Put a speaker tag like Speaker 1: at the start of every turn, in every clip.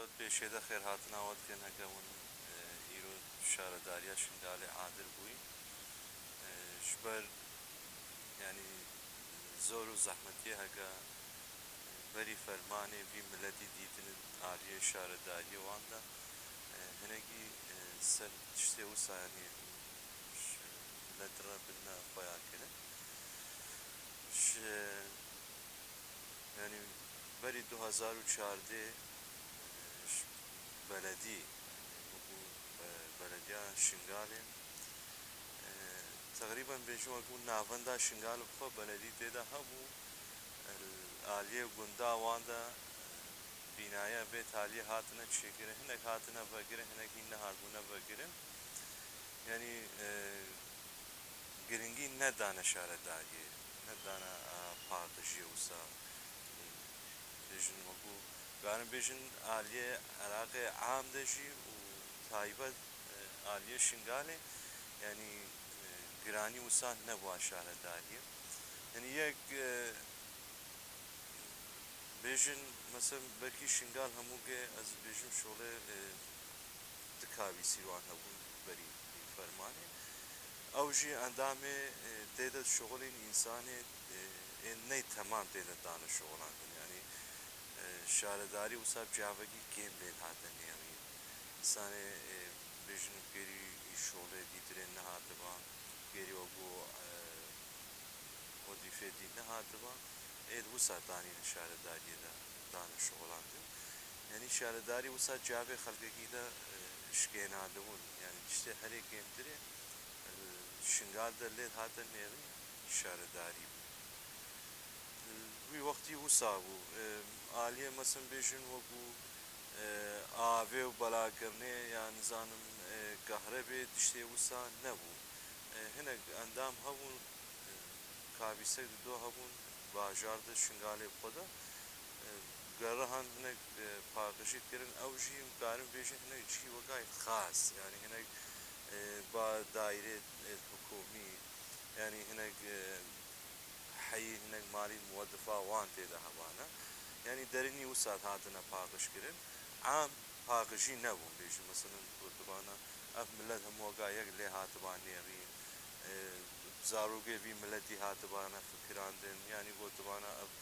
Speaker 1: شۆت پێشێدە خێرهاتناوەتکەن هەکەون ئیرۆ شارەداریە شنگالێ عادر Bowie شبەر ینی زۆر و زەحمەتی هەکە بەری فەرمانێ وی ملەتی دیتن ئاریە شارەداریە واندا هەنێکی سەر شتێ و سایانی ملەتڕە بنە خۆیان کرد ینی بەری 2014 بەلەدی بەلەدیا شنگالێ تقریبا بێژم وەکو ناوەندا شنگال بخۆ بەلەدی تێدا هەبوو ئالیە گوندا واندا بینایە بێت هالیە هاتنە چێگرن هەنێک هاتنە بەگرن هەنێکی نەهاتبوونە بەگرن ینی گرنگی نەدانە شارەداریە نەدانە پاردژیە وسا بێژن وەکو گارن بێژن ئالیە عراقی عام دەژی و تایبەت ئالیە شنگالێ ینی گرانی وسان نەبووە شارەداریە ینی یەک بێژن مەسەن بەرکی شنگال هەمووگێ ئەز بێژم شۆڵێ دکاوی سیروان هەبوون بەری فەرمانێ ئەوژی ئەندامێ تێدە شغلین ئینسانێ نەی تەمام تێدە دانە شغڵان ینی شارەداری وسا جیاوەگی کێم لێت هاتە نێوی ئینسانێ بێژن گەری شۆڵێ دیترێن نەهاتبا گەری وەبوو وەزیفێ دی نەهاتبا ئێد وسا دانینە شارەداریەدا دانە شغڵاندن ینی شارەداری وسا جیاوێ خەڵکێکیدا شکێنادەبوون یعنی شتێ هەرێ گەمترێ شنگال دەلێت هاتە نێوی شارەداری بوو وی وەختی وسا بوو ئالیە مەسن بێژن وەکو ئاوێ و بەلاکردنێ یان نزانم گەهرە بێت شتێ وسا نەبوو هەنێک ئەندام هەبوون کابیسەک دۆ هەبوون باژاردە شنگالێ خۆدا گەڕە هەن هەنێک پاکەشیت کردن ئەوژی کارم بێژن هەنێک چی وەگای خاص ینی هەنێک با دایرێت حکومی ینی هەنێک حەی هەنێک مالی موەدفا وان تێدا هەبانە ینی دەرنی وسات هاتنە پاکشکردن عام پاکشی نەبوو بێژن مەسەلەن گوتبانە ئەف ملەت هەمووەگا یەک لێ هاتبان نێڕی زاروگەوی ملەتی هاتبانە فکراندن ینی گوتبانە ئەف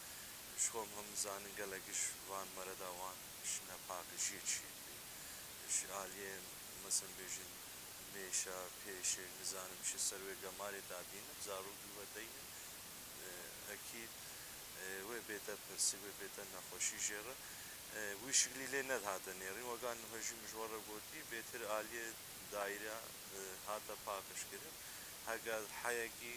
Speaker 1: شخۆم هەم زانن گەلەکش وان مەرەدا وان شنە پاکشی چی ئالیێ مەسەن بێژن مێشە پێشێ نزانم چ سەروێ گەمارێ دادینە زاروگی وەدەینە ئەکید وێ بێتە پرسی وێ بێتە نەخۆشی ژێرە وی شکلی لێ نەدهاتە نێڕی وەگان هەژی مژوەڕە گوتی بێتر ئالیە دایرە هاتە پاکشکردن هەگە حەیەکی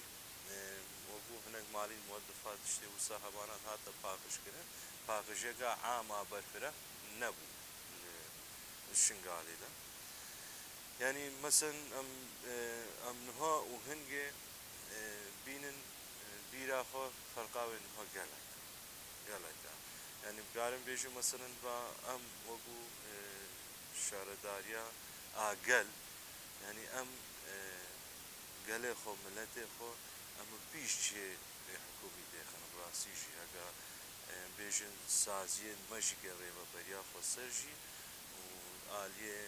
Speaker 1: وەبوو هەنێک مالی موەدفات شتێ وسا هەبانات هاتە پاکشکردن پاکژێگا عاما بەرفرە نەبوو شنگالێدا ینی مەسەن ئەمنها و هەنگێ بینن بیراخۆ فەرقاوێن نها گەلەکە ینی بگارم بێژە مەسەن بە ئەم وەبوو شارەداریە ئاگەل ینی ئەم گەلێ خۆ ملەتێ خۆ ئەمە پیش چێ حکومی دێخەن ڕاستیژی هەگە بێژن سازیە مەژی گەڕێ بە بەریا خۆ سەرژی و ئالیێ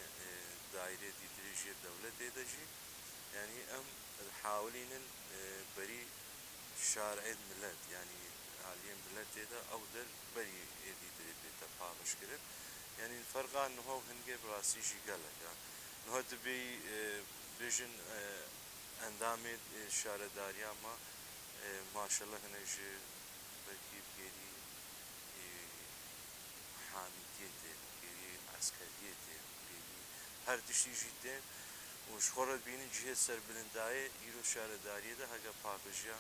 Speaker 1: دایرێ دیتریژێ دەولەت دێدەژی ینی ئەم حاولینن بەری شارعێت ملەت ینی ئالیێ ملەت تێدا ئەو دەر بەری ئێدی درێت بێتە پاڵشکرد ینی فەرقان نهۆ هەنگێ ڕاستیژی گەلەکە نهۆ دەبێ بێژن ئەندامێت شارەداریامە ماشەڵە هەنێژێ بەرکی بگێری حامیتێتێ بگێری عەسکەریەتێ بگێری هەر تشتیژی دێن و شخۆڕەت بینن جهێت سەر بلندایە ئیرۆ شارەداریەدا هەگە پاکژیا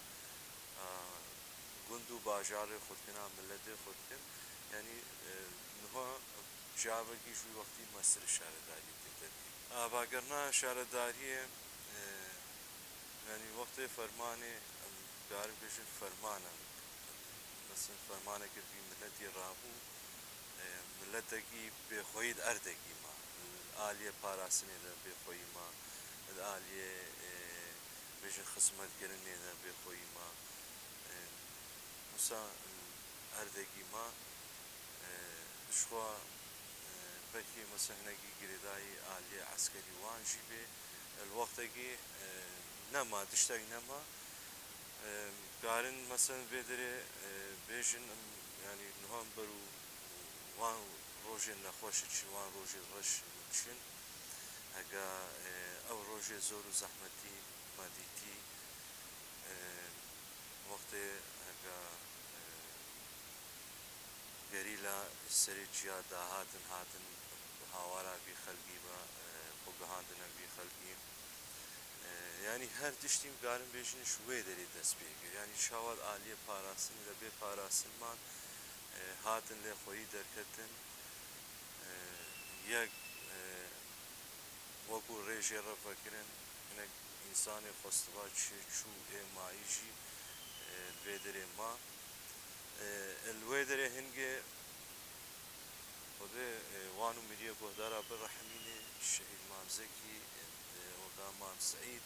Speaker 1: گوند و باژارێ خۆتکنا ملەتێ خۆتکن ینی نهۆ جاوەگی ژووی وەختی مەسر شارەداری تێدەبی ئاباگەرنا شارەداریە ینی وەختێ فەرمانێ گار بێژن فەرمانە مەسن فەرمانە کردی ملەتی ڕابوو ملەتێکی بێخۆیت ئەردەگی ما ئالیە پاراستنێدا بێخۆی ما ئالیێ بێژن خزمەتگەرنێدا بێخۆی ما وسا ئەردەگی ما شخوا بكي مثلا هناكي قريداي عالية عسكري وان جيبي الوقت كي نما تشتاق نما قارن مثلا بدري بيجن يعني نوفمبر وان روجي نخوش وان روجي رش تشين هكا او روجي زور زحمتي ماديتي وقت هكا قريلا السريجيا دا هاتن هاوارا بي خلقي با خوگهاندنا بي خلقي yani her tiştîm garim bêjin ji wê derê dest pê kir yani şawad aliyê parastin li bê parastinman hatin lê xweyî derketin yek wekû rêjê re vekirin hinek însanê xwestiba çû ê mayî jî li vê derê ma li wê derê hingê xwedê wan û miriye guhdara birrehemînê şehîd Mamzekî وقا مام سعيد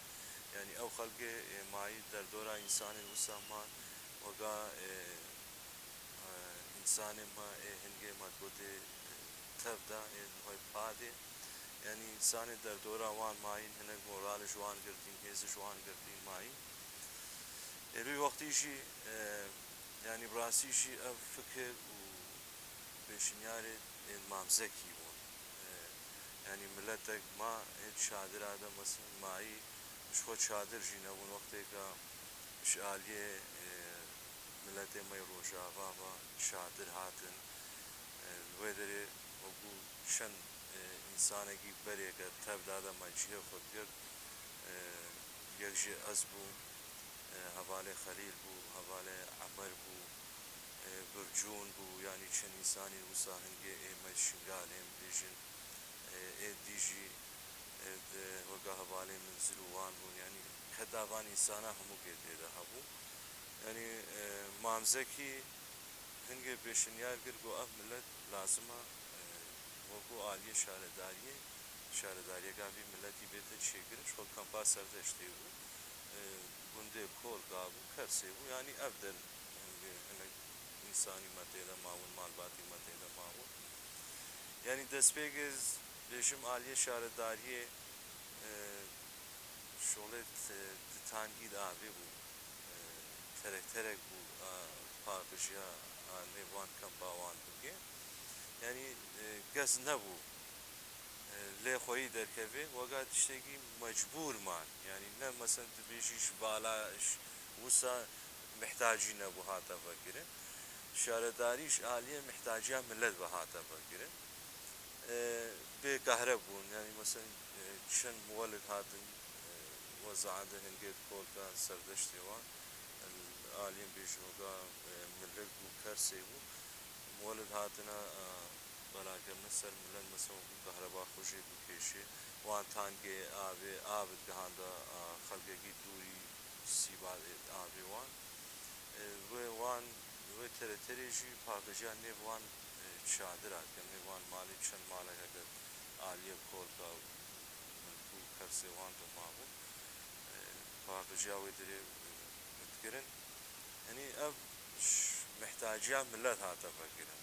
Speaker 1: يعني او خلقي معي در دورا انسان وسامان وقا انسان ما هنگي ما قد تبدا هاي بادي يعني انسان در دورا وان معي هنك مورال جوان قردين هيز جوان قردين معي روي وقتي شي يعني براسي شي فكر و بشنياري مام زكي يعني ملتك ما شادر هذا مثلا معي مش خود شادر جينا ون وقتك مش عالية ملتي ما يروجا بابا شادر هاتن الويدري وقو شن إنسانك بريك تبدا هذا ما جيه خود قد يجي أزبو هوالي خليل بو هوالي عمر بو برجون بو يعني شن إنساني وساهنجي ما شنقالهم بيجن ديجي وقا هوالي من زلوان بون يعني كدابان إنسانا همو قيد هبو يعني مامزكي هنگه بشنيار قرقو اف ملت لازمه وقو آلية شاردارية قابي ملتي بيتا چيگرش خود کمپا سردشتی بو گنده کول قابو کرسي بو يعني افدل هنگ إنساني متيدا ماون مالباتي متيدا ماون يعني دسپیگز رژیم عالی شهرداری شغل تنگید آبی بود ترک بود پاکشیا نوان کم باوان بگه یعنی گز نبود لی خویی در کبه وقت تشتگی مجبور مان یعنی نه مثلا تبیشیش بالاش وسا محتاجی نبود هاتا بگیره شهرداریش عالیه محتاجی ملت به هاتا بگیره بكهربون يعني مثلا شن مولد هاتن وزعده هنجيت كولكا سردشتي وان العالم بيجوغا ملك وكرسيو مولد هاتنا بلاكر نسر ملن مثلا كهرباء خوشي بكيشي وان تانجي آبد بهاندا خلقي دوري سيباد آبي وان تريجي باقجان نيوان شادرات كمي وان مالي چند مالك اگر عالية كولكا ملكو كرسي وان دو مابو باقجاوي دري متقرن يعني اب محتاجيا ملت هاتا فكرن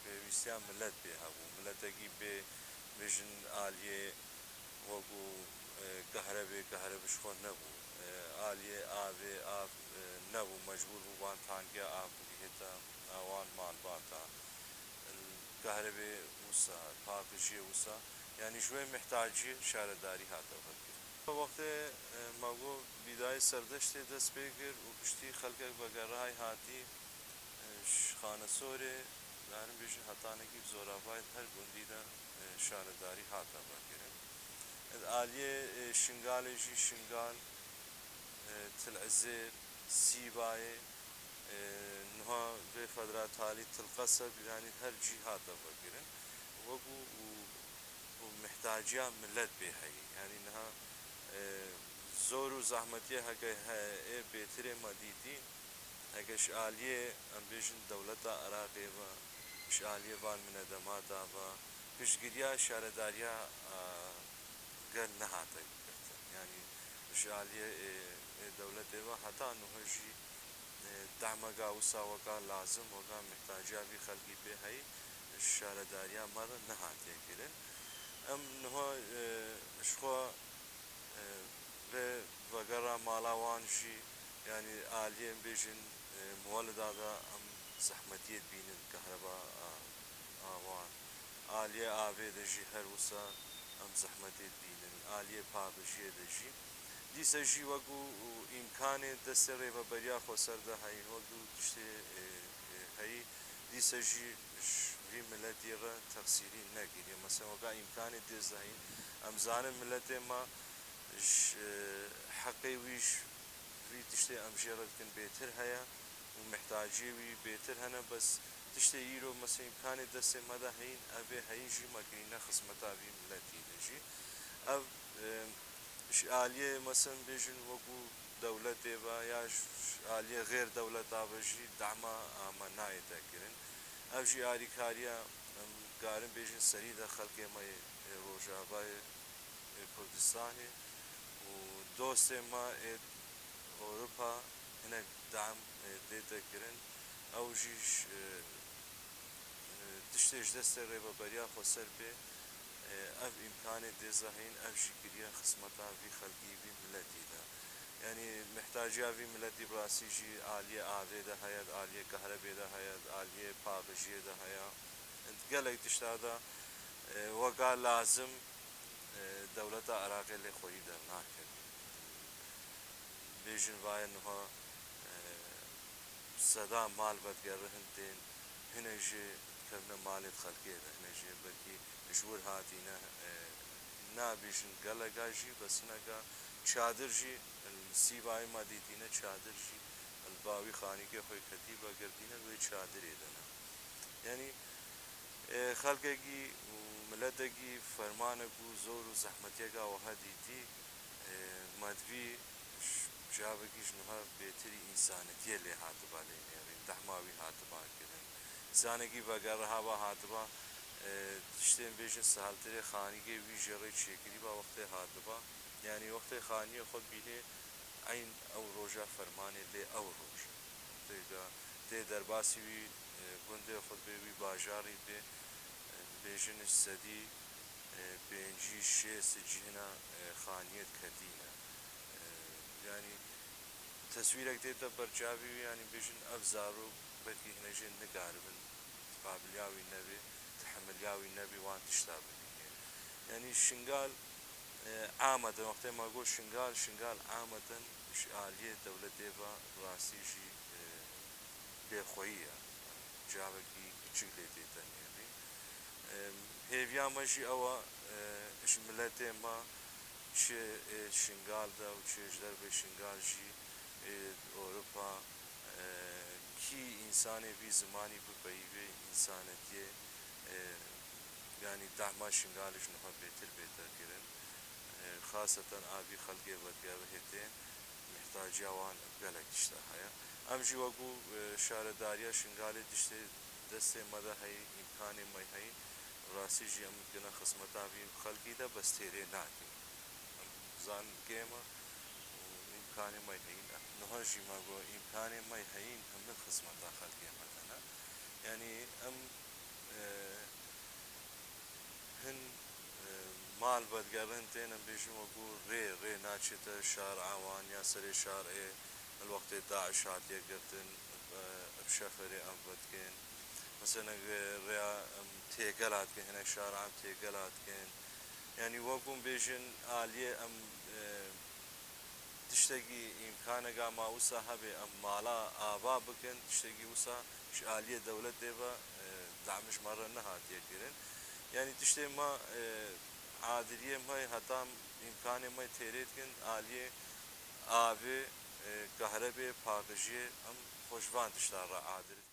Speaker 1: بيويستيا ملت بيهابو ملت اگي بيجن عالية وقو كهربي شخون نبو عالية آب نبو مجبور بو وان تانگيا آب بگيهتا وان مال باتا كهرباء وسا باقشية وسا يعني شوي محتاجية شارداري هاتا فكر وقت ماغو بداية سردشتي دست بيقر وكشتي خلقك بقراي هاتي خانة سوري دارم بيجن هتانكي بزورابايد هر گندي دا شارداري هاتا فكر الآلية شنغالي جي شنغال تلعزير سيباي نها به فدرات حالي تلقصب يعني هر جهات فكرن وقو ومحتاجيا ملت بهاي يعني انها زور وزحمتيه هكا بيتري مديدي هكا شاليه ام بيجن دولتا عراقي و شاليه وان من دماتا و كشگريا شارداريا قال نهاتا يعني شاليه دولته و حتى نهجي دعمقا وسا وقا لازم وقا محتاجا بي خلقي بهاي شارەداریان مەڕە نەهاتێکردن ئەم نها شخوا بێ بەگەڕا ماڵاوانژی ینی ئالێن بێژن مۆلدادا ئەم زەحمەتیت بینن کەهرەبا ئاوان ئالێ ئاوێ دەژی هەروسا ئەم زەحمەتێت بینن ئالێ پابژێ دەژی دیسەژی وەگو ئیمکانێت دەستە ڕێبەبەریا خۆسەردە هەین وەگو تشتێ هەی دیسەژی وی ملەتیڕە تەفسیری نەگیری مەسەوەگا ئیمکانێت دێزداین ئەمزانم ملەتێ ما حەقی ویش وی تشتێ ئەم ژێڕەتکن بێتر هەیە و محتاجێوی بێتر هەنە بەس تشتێ ئیرۆ مەسە ئیمکانێت دەستێ مەدا هەین ئەبێ هەینژی مەکرینە خزمەتاوی ملەتی دەژی ئەو ئالیێ مەسن بێژن وەکو دەولەتێ بە یا ئالیێ غێر دەولەتا بەژی داما ئامە نایەتەگرن ئەو ژی ئاریکاریە گارن بێژن سەریدە خەڵکێمە ڕۆژاوای کوردستانی و دۆستێ ما ئەوروپا هەنێک دام دێتەگرن ئەو ژیش تشتێش دەستە ڕێبەبەریا خۆسەر بێ ئەف ئیمکانێت دێزەهین ئەوشی گریە خزمەتاوی خەلکیوی ملەتیدا ینی محتاجیاوی ملەتی براسیژی ئالیە ئاوێدە هەیە ئالیە کەهرەبێدە هەیە ئالیە پابژێدە هەیە گەلێک تشتادا وەگا لازم دەولەتە عراقی لێ خۆی دەرناکرد بێژن وایە نها سەدا مال بەدگەڕە هەندێن هەنێژێ کەونە مالێت خەلکێدە هەنێژێ بەرکی ژور هاتینە نابێژن گەلەگاژی بەسنەگا چادرژی سیبای مادیتینە چادرژی ئەلباوی خانیگە خۆی کەتی بەگەردینە وێ چادرێ دەنا ینی خەڵکێکی ملەتێکی فەرمانە بوو زۆر و زەحمەتێکا وەها دیتی مادوی جاوەکیش نها بێتری ئینسانەتیە لێ هاتبا لێ نێڕین دەحماوی هاتباکردن زانێکی بەگەڕەها بە هاتبا تشتێن بێژن سەهالترێ خانیگەی وی ژێڕی چێکری با وەختێ هاتبا ینی وەختێ خانیە خۆت بینێ ئەین ئەو ڕۆژە فەرمانێ لێ ئەو ڕۆژ تێ دەرباسی وی گوندێ خۆت بێوی باژاری بێ بێژنش سەدی پێنجی شێ سجینە خانیت کەدینە ینی تەسویرێک دێتە بەرچاوی ینی بێژن ئەف زارۆ بەرکی هەنەژێن نگاربن قابلیاوی نەبێ تحملیاوی نەبی وان تشتا ببینێ ینی شنگال ئامەدەن وەختێ ماگۆ شنگال ئامەدەن ئالیە دەولەتێ بە ڕاستیژی بێخۆییە جاوەکی کچک لێ دێتە نێبی هێویامەژی ئەوە ملەتێ ما چێ شنگالدا و چێژ دەربێ شنگالژی ئۆروپا کی ئینسانێوی زمانی ببەیوێ ئینسانەتیێ ینی داما شنگالش نها بێتر بێتەگرن خاصەتەن ئاوی خەڵکێ بەدگەڕە هێتێ محتاجیاوان گەلێک تشتا هەیە ئەمژی وەگو شارەداریە شنگالێ تشتێ دەستێ مەدە هەی ئیمکانێ مەی هەی ڕاستیژی ئەم گەنە خزمەتاوی خەڵکیدا بەستێرێ ناکەین زان گێمە ئیمکانێ مەی هەین نهۆژی مەگۆ ئیمکانێ مەی هەین هەمە خزمەتا خەڵکێ مەدەنە ینی ئەم هەن مال بەدگەڕن تێنە بێژم وەگو ڕێ ناچێتە شار ئاوان یا سەرێ شارێ الوەختێ داعش هاتیەگرتن شەفەرێ ئەم بەدکەن مثلا ڕێیا تێگەلاتکە هەنە شارعام تێگەلاتکەن ینی وەگوم بێژن ئالیە ئەم تشتێکی ئیمکانەگا ماوسا هەبێ ئەم ماڵا ئاوا بکەن تشتێکی وسا ئالیە دەولەت دێبە دامش مەڕە نەهاتیەگرن ینی تشتێ ما عادریە مەی هەتام ئیمکانێ مەی تێرێتکن ئالیێ ئاوێ کەهرەبێ پاکژێ ئەم خۆشبان تشتا ڕە عادرت